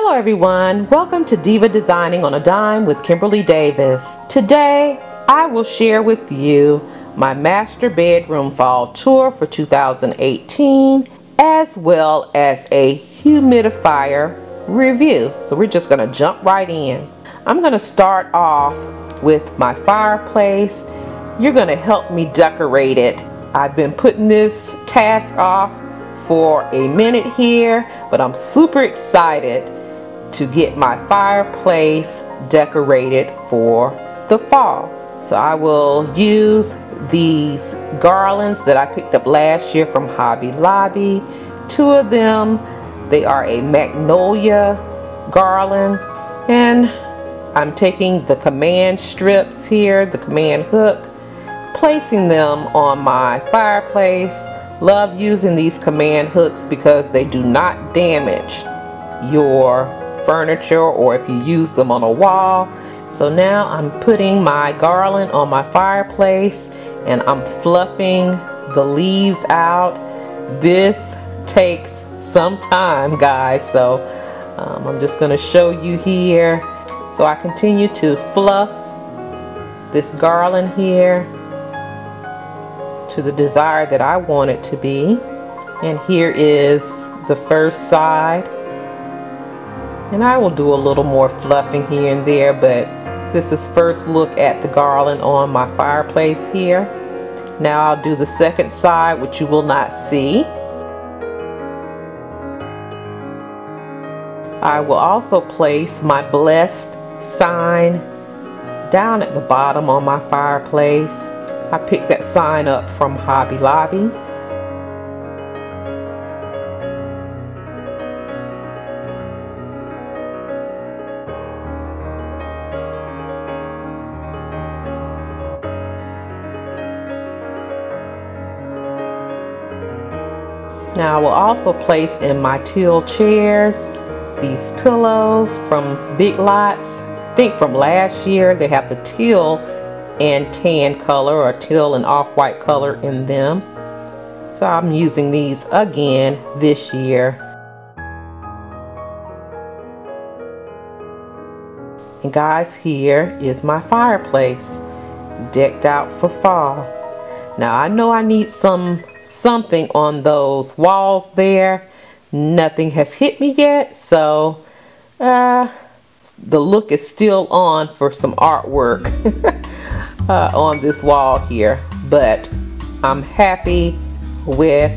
Hello everyone, welcome to Diva Designing on a Dime with Kimberly Davis. Today I will share with you my master bedroom fall tour for 2018 as well as a humidifier review. So we're just going to jump right in. I'm going to start off with my fireplace. You're going to help me decorate it. I've been putting this task off for a minute here, but I'm super excited to get my fireplace decorated for the fall. So I will use these garlands that I picked up last year from Hobby Lobby. Two of them, they are a magnolia garland, and I'm taking the command strips here, the command hook, placing them on my fireplace. Love using these command hooks because they do not damage your furniture or if you use them on a wall. So now I'm putting my garland on my fireplace and I'm fluffing the leaves out. This takes some time, guys, so I'm just going to show you here. So I continue to fluff this garland here to the desire that I want it to be. And here is the first side. And I will do a little more fluffing here and there, but this is first look at the garland on my fireplace here. Now I'll do the second side, which you will not see. I will also place my blessed sign down at the bottom on my fireplace. I picked that sign up from Hobby Lobby. Now I will also place in my teal chairs these pillows from Big Lots. I think from last year. They have the teal and tan color, or teal and off-white color in them. So I'm using these again this year. And guys, here is my fireplace decked out for fall. Now I know I need something on those walls there. Nothing has hit me yet, so the look is still on for some artwork on this wall here, but I'm happy with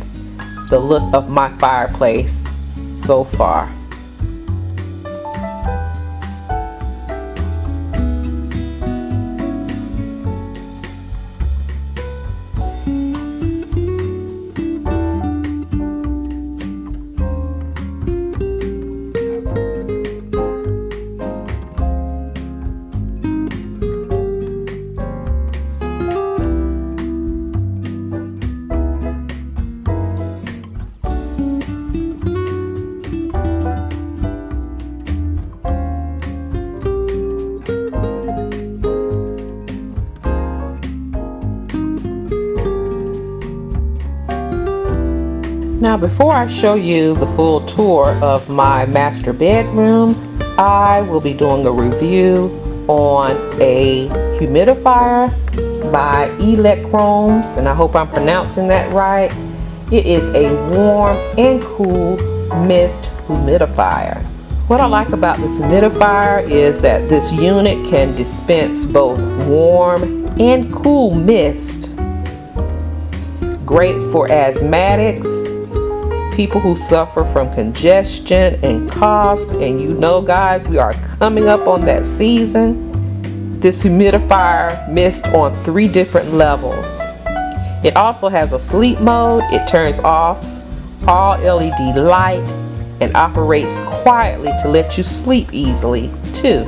the look of my fireplace so far. Now before I show you the full tour of my master bedroom, I will be doing a review on a humidifier by Elechomes, and I hope I'm pronouncing that right. It is a warm and cool mist humidifier. What I like about this humidifier is that this unit can dispense both warm and cool mist. Great for asthmatics, people who suffer from congestion and coughs, and you know guys, we are coming up on that season. This humidifier mists on 3 different levels. It also has a sleep mode. It turns off all LED light and operates quietly to let you sleep easily too.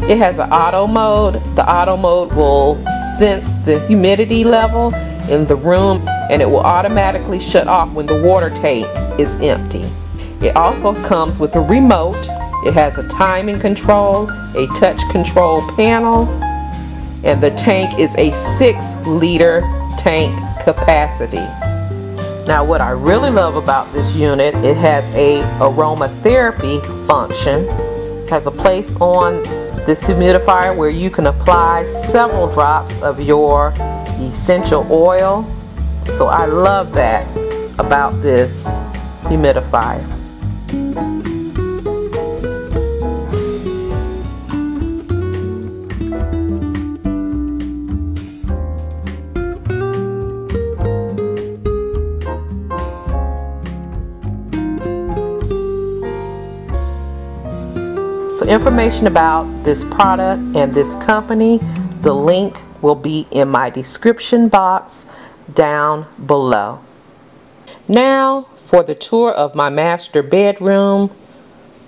It has an auto mode. The auto mode will sense the humidity level in the room, and it will automatically shut off when the water tank is empty. It also comes with a remote. It has a timing control, a touch control panel, and the tank is a 6-liter tank capacity. Now what I really love about this unit, it has a aromatherapy function. It has a place on this humidifier where you can apply several drops of your essential oil. So I love that about this humidifier. So information about this product and this company, the link will be in my description box down below. Now for the tour of my master bedroom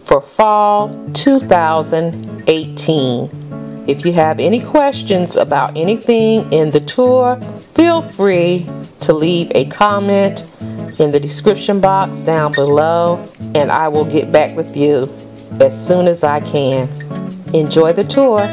for fall 2018. If you have any questions about anything in the tour, feel free to leave a comment in the description box down below, and I will get back with you as soon as I can. Enjoy the tour.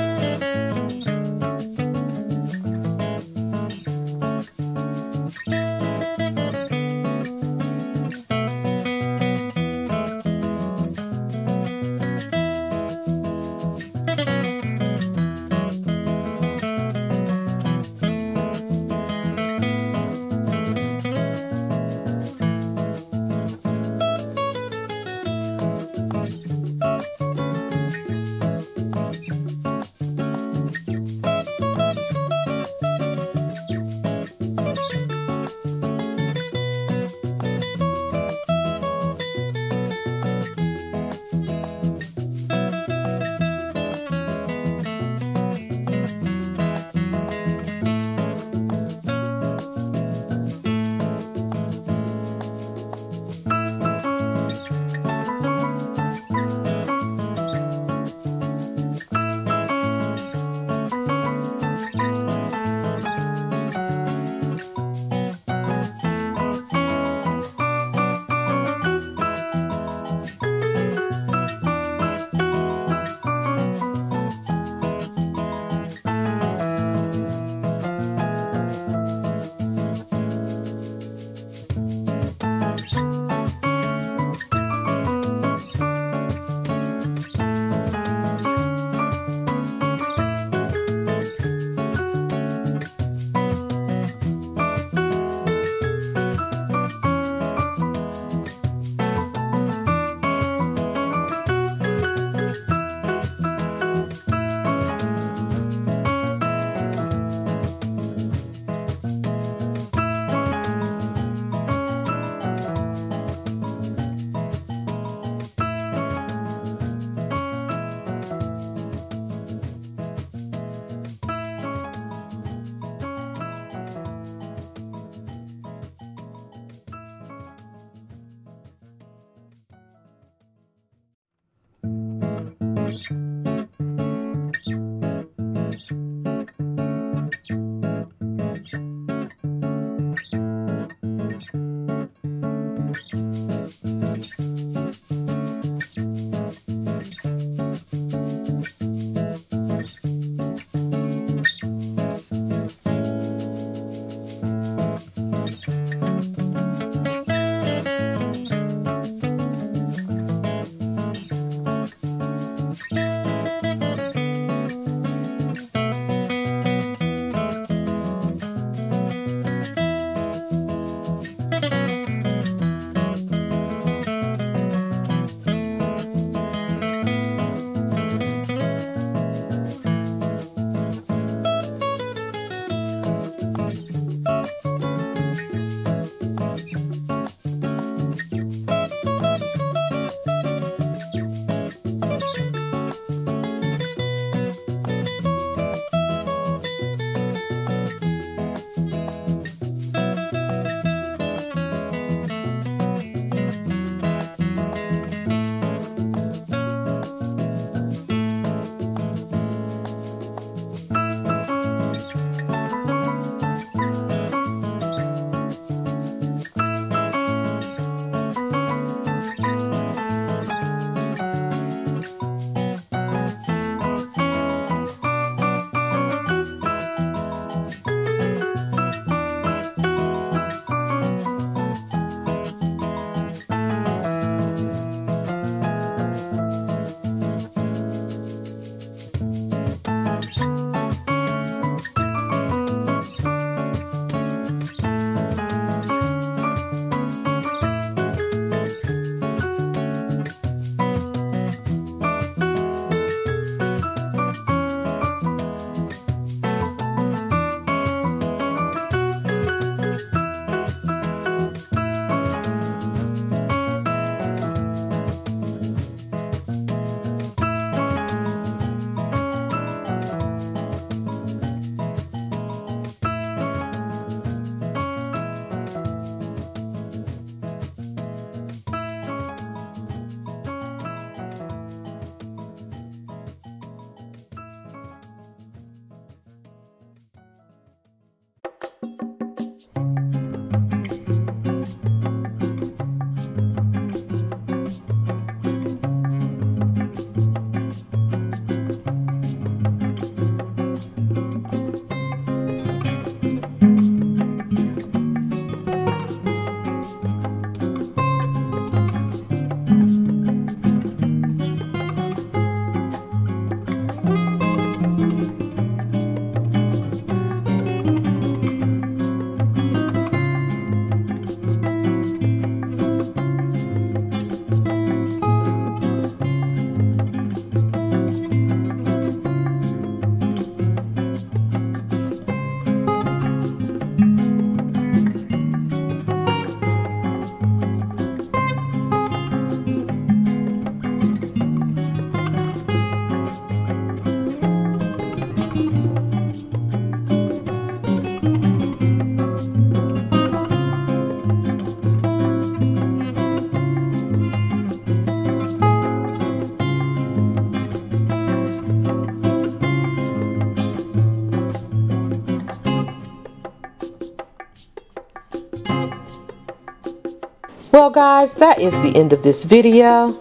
Well guys, that is the end of this video.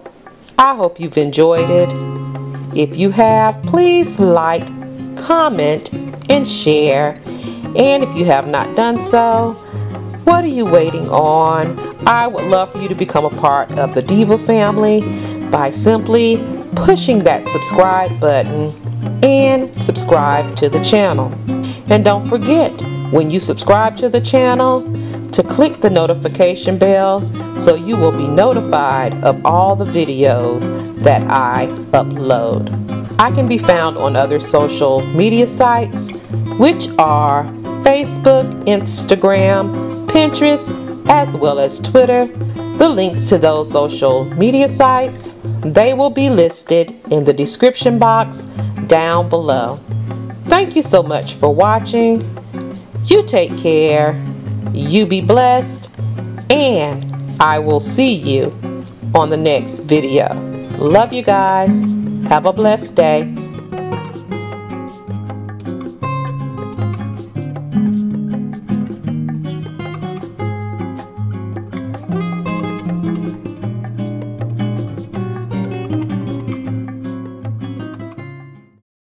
I hope you've enjoyed it. If you have, please like, comment, and share. And if you have not done so, what are you waiting on? I would love for you to become a part of the Diva family by simply pushing that subscribe button and subscribe to the channel. And don't forget, when you subscribe to the channel, to click the notification bell so you will be notified of all the videos that I upload. I can be found on other social media sites, which are Facebook, Instagram, Pinterest, as well as Twitter. The links to those social media sites, they will be listed in the description box down below. Thank you so much for watching. You take care. You be blessed, and I will see you on the next video. Love you guys. Have a blessed day.